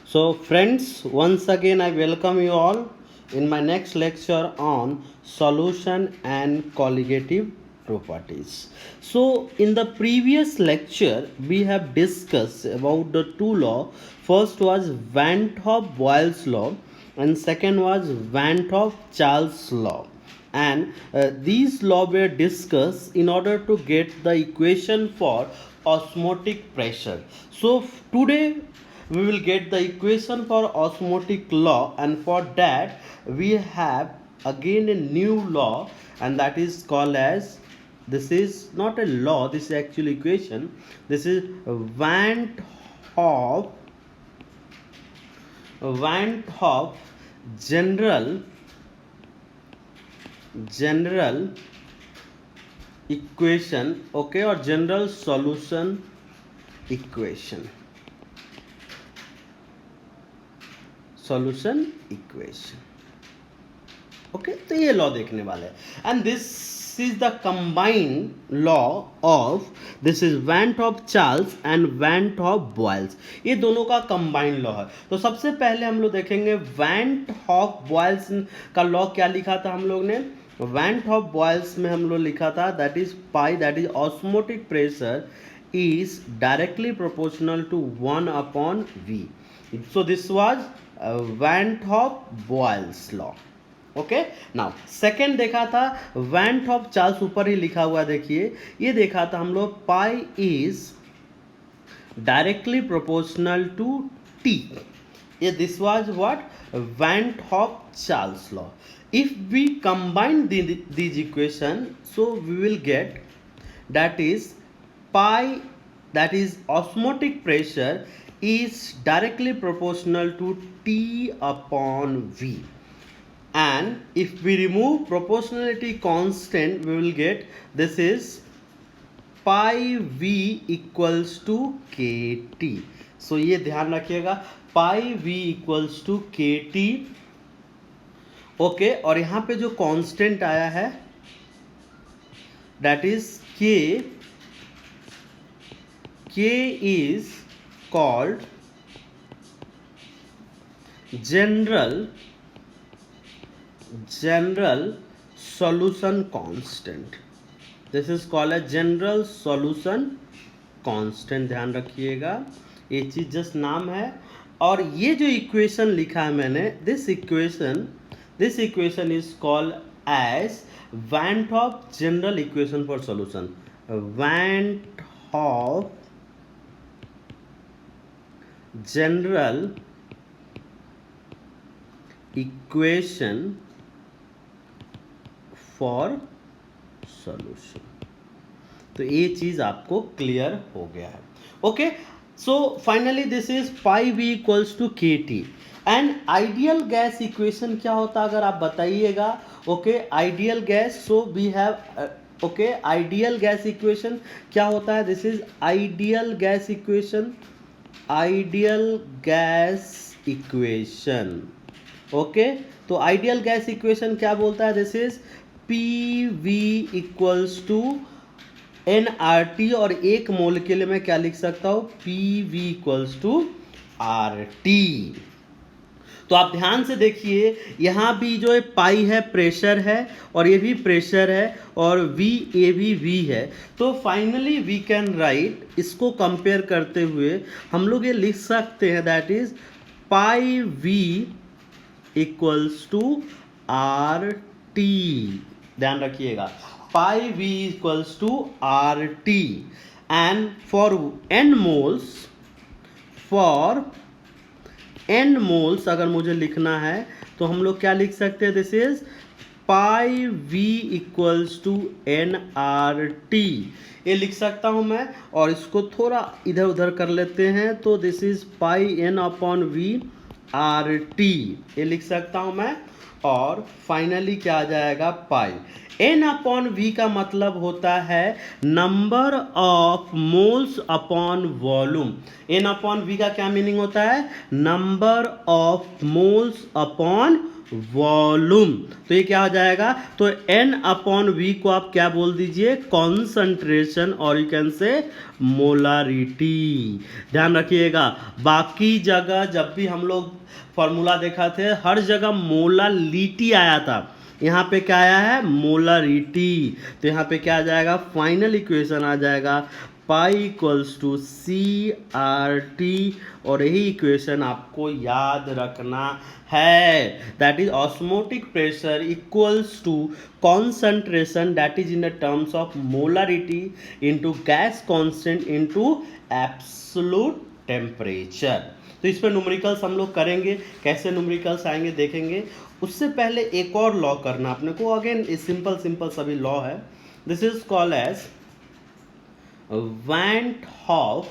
So, friends, once again I welcome you all in my next lecture on solution and colligative properties. So, in the previous lecture, we have discussed about the two law. First was Van 't Hoff-Boyle's law, and second was Van 't Hoff-Charles law. And these laws were discussed in order to get the equation for osmotic pressure. So, today we will get the equation for osmotic law, and for that we have again a new law, and that is called as, this is not a law, this is actual equation. This is Van 't Hoff general equation, okay, or general solution equation. Okay तो ये law देखने वाले हैं, and this is the combined law of, this is van 't Hoff-Charles and van 't Hoff-Boyles. ये दोनों का combined law है. तो सबसे पहले हम लोग देखेंगे वैन 't Hoff-Boyles का लॉ. क्या लिखा था हम लोग ने? वैन 't Hoff-Boyles में हम लोग लिखा था that is pi, that is osmotic pressure is directly proportional to 1 upon V. So this was Van 't Hoff-Boyle's law. Okay. Now second देखा था Van 't Hoff-Charles, ऊपर ही लिखा हुआ देखिए, ये देखा था हम लोग pi is directly proportional to T. ये this was what? Van 't Hoff-Charles law. If we combine these equation, so we will get that is pi, that is osmotic pressure is directly proportional to T upon V. And if we remove proportionality constant, we will get this is pi V equals to KT. So ये ध्यान रखिएगा, pi V equals to KT. Okay, और यहाँ पे जो constant आया है that is K. K is called general solution constant. This is called a general solution constant. ध्यान रखिएगा, ये चीज जस्ट नाम है. और ये जो इक्वेशन लिखा है मैंने, this equation is called as Van 't Hoff general equation for solution. Van 't Hoff general equation for solution. तो ये चीज आपको क्लियर हो गया है. Okay, so finally this is pi V equals to KT. And ideal gas equation क्या होता है अगर आप बताइएगा? Okay, ideal gas, so we have, okay, ideal gas equation क्या होता है? This is ideal gas equation. Okay, तो आइडियल गैस इक्वेशन क्या बोलता है? This is PV equals to nRT, और एक मोल के लिए मैं क्या लिख सकता हूं? PV equals to RT. तो आप ध्यान से देखिए, यहां भी जो है पाई है प्रेशर है, और ये भी प्रेशर है, और V, ये भी V है. तो फाइनली वी कैन राइट, इसको कंपेयर करते हुए हम लोग ये लिख सकते हैं that is pi V equals to RT. ध्यान रखिएगा, pi V equals to RT. And for n moles अगर मुझे लिखना है तो हम लोग क्या लिख सकते हैं? This is pi V equals to nRT. ये लिख सकता हूं मैं, और इसको थोड़ा इधर उधर कर लेते हैं, तो this is pi n upon V RT. ये लिख सकता हूं मैं, और फाइनली क्या आ जाएगा पाई। एन अपॉन वी का मतलब होता है number of moles upon volume. N upon V का क्या मीनिंग होता है? Number of moles upon volume. तो ये क्या हो जाएगा? तो एन अपॉन वी को आप क्या बोल दीजिए? कॉन्सेंट्रेशन, और यू कैन से मोलारिटी। ध्यान रखिएगा, बाकी जगह जब भी हम लोग फॉर्मूला देखा थे हर जगह मोलालिटी आया था, यहाँ पे क्या आया है? मोलारिटी। तो यहाँ पे क्या आ जाएगा? फाइनल इक्वेशन आ जाएगा pi equals to C R T, और यही इक्वेशन आपको याद रखना है। That is osmotic pressure equals to concentration, that is in the terms of molarity into gas constant into absolute temperature. तो इस पर न्यूमेरिकल्स हम लोग करेंगे, कैसे न्यूमेरिकल्स आएंगे देखेंगे। उससे पहले एक और लॉ करना अपने को, अगेन सिंपल सभी लॉ है। This is called as van Hoff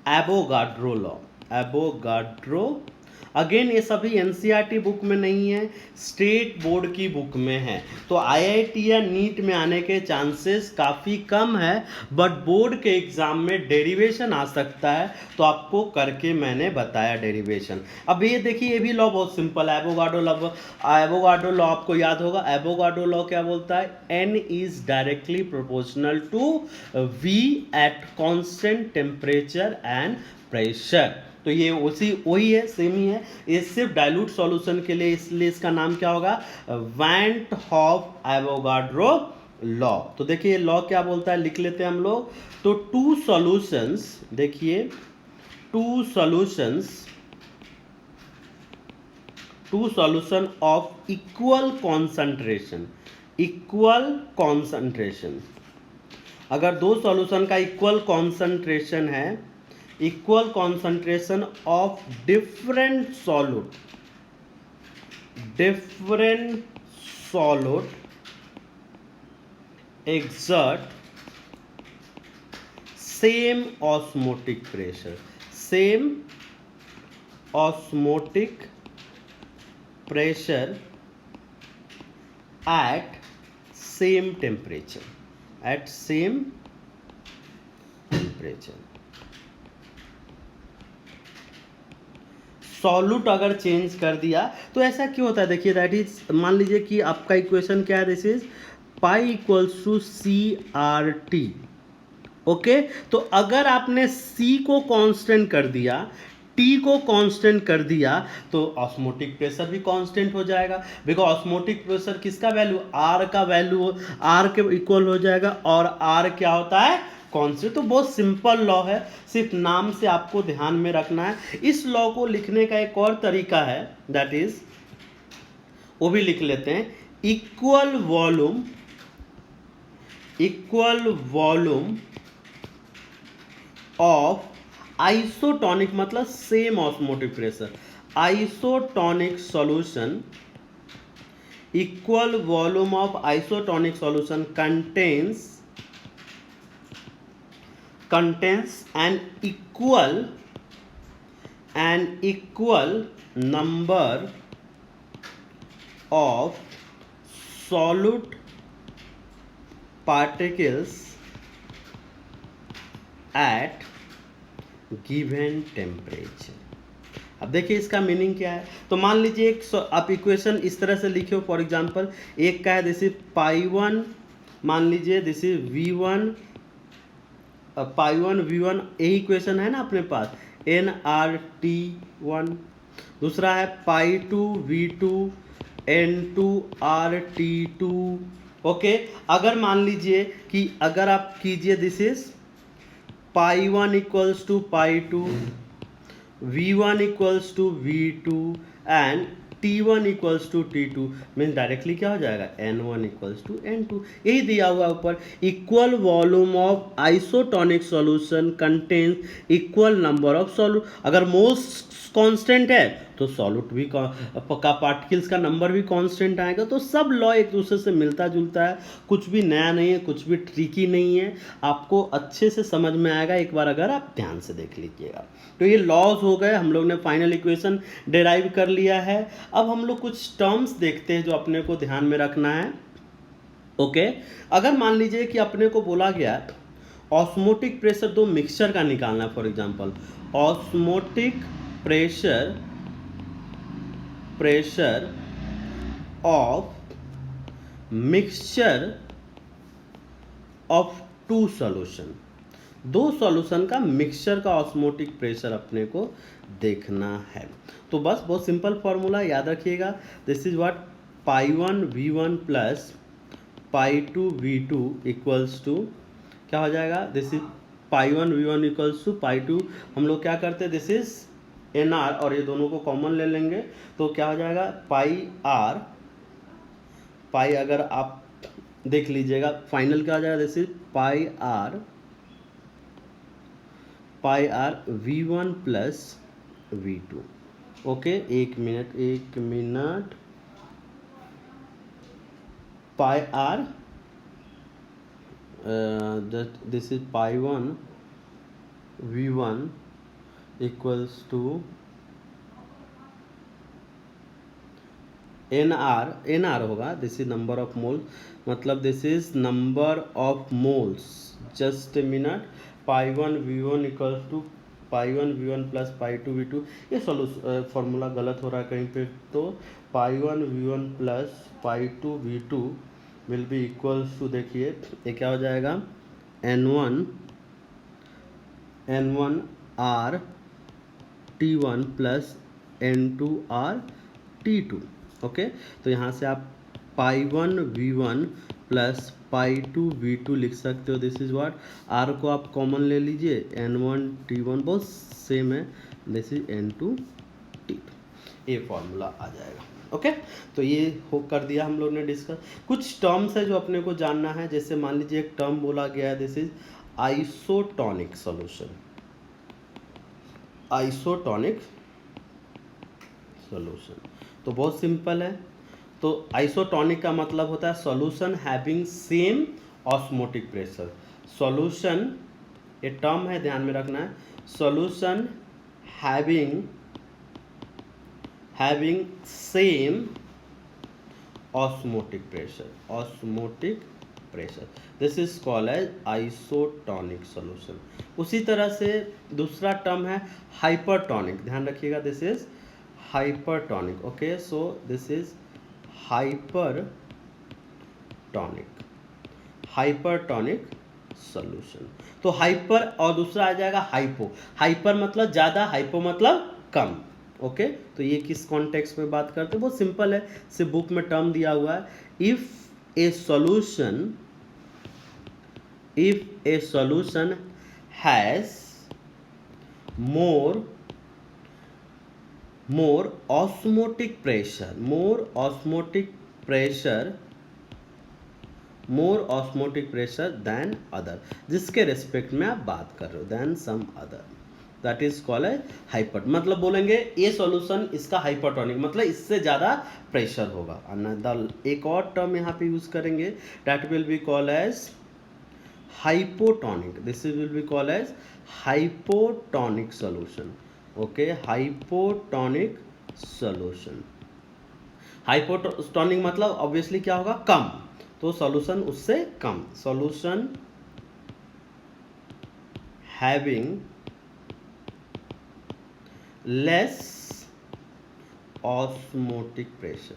Avogadro law. Avogadro, again ये सभी एनसीईआरटी बुक में नहीं है, स्टेट बोर्ड की बुक में है। तो आईआईटी या नीट में आने के चांसेस काफ़ी कम है, बट बोर्ड के एग्जाम में डेरिवेशन आ सकता है, तो आपको करके मैंने बताया डेरिवेशन। अब ये देखिए, ये भी लॉ बहुत सिंपल है। एवोगाड्रो लॉ आपको याद होगा। एवोगाड्रो लॉ क्या बोलता है? N is directly proportional to V at constant temperature and pressure. तो ये वही है, सेम ही है। ये सिर्फ डाइल्यूट सॉल्यूशन के लिए, इसलिए इसका नाम क्या होगा? Van Hoff Avogadro law. तो देखिए लॉ क्या बोलता है, लिख लेते हैं हम लोग। तो टू सॉल्यूशंस, देखिए two solution of equal concentration, अगर दो सॉल्यूशन का इक्वल कॉन्सेंट्रेशन है, equal concentration of different solute exert same osmotic pressure at same temperature, solute अगर चेंज कर दिया तो ऐसा क्यों होता है? देखिए दैट इज, मान लीजिए कि आपका इक्वेशन क्या है? This is pi equals to C R T. Okay, तो अगर आपने सी को कांस्टेंट कर दिया, टी को कांस्टेंट कर दिया, तो ऑस्मोटिक प्रेशर भी कांस्टेंट हो जाएगा। बिकॉज ऑस्मोटिक प्रेशर किसका वैल्यू? आर का वैल्यू आर के इक्वल हो जाएगा, और आर क्या होता है? कांस्टेंट। तो बहुत सिंपल लॉ है, सिर्फ नाम से आपको ध्यान में रखना है। इस लॉ को लिखने का एक और तरीका है, दैट इज, वो भी लिख लेते हैं। इक्वल वॉल्यूम ऑफ आइसोटोनिक, मतलब same osmotic pressure, isotonic solution, equal volume of isotonic solution contains an equal number of solute particles at given temperature। अब देखिए इसका मीनिंग क्या है। तो मान लीजिए एक आप इक्वेशन इस तरह से लिखियो, फॉर एग्जांपल एक का है दिस इज पाई वन, मान लीजिए this is V one, pi one V one, यही इक्वेशन है ना अपने पास, एन आर टी वन। दूसरा है pi two V two, N two R T two. Okay, अगर मान लीजिए कि अगर आप कीजिए this is pi one equals to pi two, V1 equals to V2 and T1 equals to T2, means directly क्या हो जाएगा? N1 equals to N2। यही दिया हुआ है ऊपर। Equal volume of isotonic solution contains equal number of solute. अगर moles constant है तो सॉल्यूट भी का पार्टिकल्स का नंबर भी कांस्टेंट आएगा। तो सब लॉ एक दूसरे से मिलता जुलता है, कुछ भी नया नहीं है, कुछ भी ट्रिकी नहीं है, आपको अच्छे से समझ में आएगा एक बार अगर आप ध्यान से देख लीजिएगा। तो ये लॉज हो गए, हम लोग ने फाइनल इक्वेशन डिराइव कर लिया है। अब हम लोग कुछ टर्म्स देखते हैं जो अपने को ध्यान में रखना है। ओके, अगर मान लीजिए कि अपने को बोला गया ऑस्मोटिक प्रेशर दो मिक्सचर का निकालना, for example osmotic pressure of mixture of two solution, दो सॉल्यूशन का मिक्सचर का ऑस्मोटिक प्रेशर अपने को देखना है। तो बस बहुत सिंपल फॉर्मूला याद रखिएगा, this is what pi one v1 plus pi two v2 equals to क्या हो जाएगा, this is pi one v1 equals to pi two, हम लोग क्या करते हैं दिस इज एन आर और ये दोनों को कॉमन ले लेंगे तो क्या हो जाएगा पाई आर, पाई अगर आप देख लीजिएगा फाइनल क्या हो जाएगा, this is pi R v1 plus v2। Okay, एक minute pi R this is pi one v1 equals to N R होगा, this is number of mole, मतलब this is number of moles, just a minute, pi one v1 equals to pi one v1 plus pi two v2, ये solution formula गलत हो रहा है कहीं पे, तो pi one v1 plus pi two v2 will be equals to, देखिए ये क्या हो जाएगा n1 r t1 plus n2 r t2। Okay, तो यहाँ से आप पाई1 v1 प्लस पाई2 v2 लिख सकते हो, दिस इज व्हाट, r को आप कॉमन ले लीजिए, n1 t1 बहुत सेम है, दिस इज n2 t2, ये फॉर्मूला आ जाएगा। ओके, तो ये हो कर दिया हम लोग ने डिस्कस। कुछ टर्म्स है जो अपने को जानना है, जैसे मान लीजिए एक टर्म बोला गया है, this is isotonic solution, isotonic solution तो बहुत सिंपल है, तो आइसोटोनिक का मतलब होता है solution having same osmotic pressure, solution ये टर्म है ध्यान में रखना है, solution having same osmotic pressure, this is called as isotonic solution. उसी तरह से दूसरा टर्म है हाइपरटोनिक, ध्यान रखिएगा, this is hypertonic. Okay, so this is hypertonic solution. तो हाइपर और दूसरा आ जाएगा हाइपो, हाइपर मतलब ज़्यादा, हाइपो मतलब कम। ओके, तो ये किस कॉन्टेक्स्ट में बात करते हैं, बहुत सिंपल है, सिर्फ बुक में टर्म दिया हुआ है, if a solution has more osmotic pressure than other, जिसके रेस्पेक्ट में आप बात कर रहे हो, than some other, that is called as hyper, मतलब बोलेंगे ये सॉल्यूशन इसका हाइपरटोनिक मतलब इससे ज़्यादा प्रेशर होगा। एक और टर्म यहाँ पे यूज करेंगे, that will be called as hypotonic, this will be called as hypotonic solution. Okay, hypotonic solution, hypotonic मतलब ऑब्वियसली क्या होगा, कम, तो सॉल्यूशन उससे कम, solution having less osmotic pressure,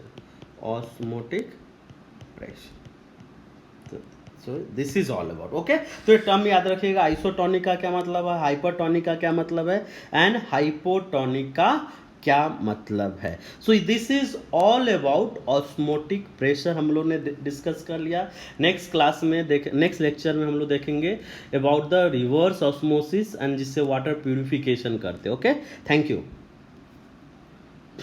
so this is all about. Okay, तो ये टर्म याद रखिएगा, आइसोटोनिक का क्या मतलब है, हाइपरटोनिक का क्या मतलब है, एंड हाइपोटोनिक का क्या मतलब है। सो this is all about osmotic pressure, हम लोग ने डिस्कस कर लिया। नेक्स्ट क्लास में नेक्स्ट लेक्चर में हम लोग देखेंगे about the reverse osmosis and जिससे वाटर प्यूरिफिकेशन करते। Okay, thank you.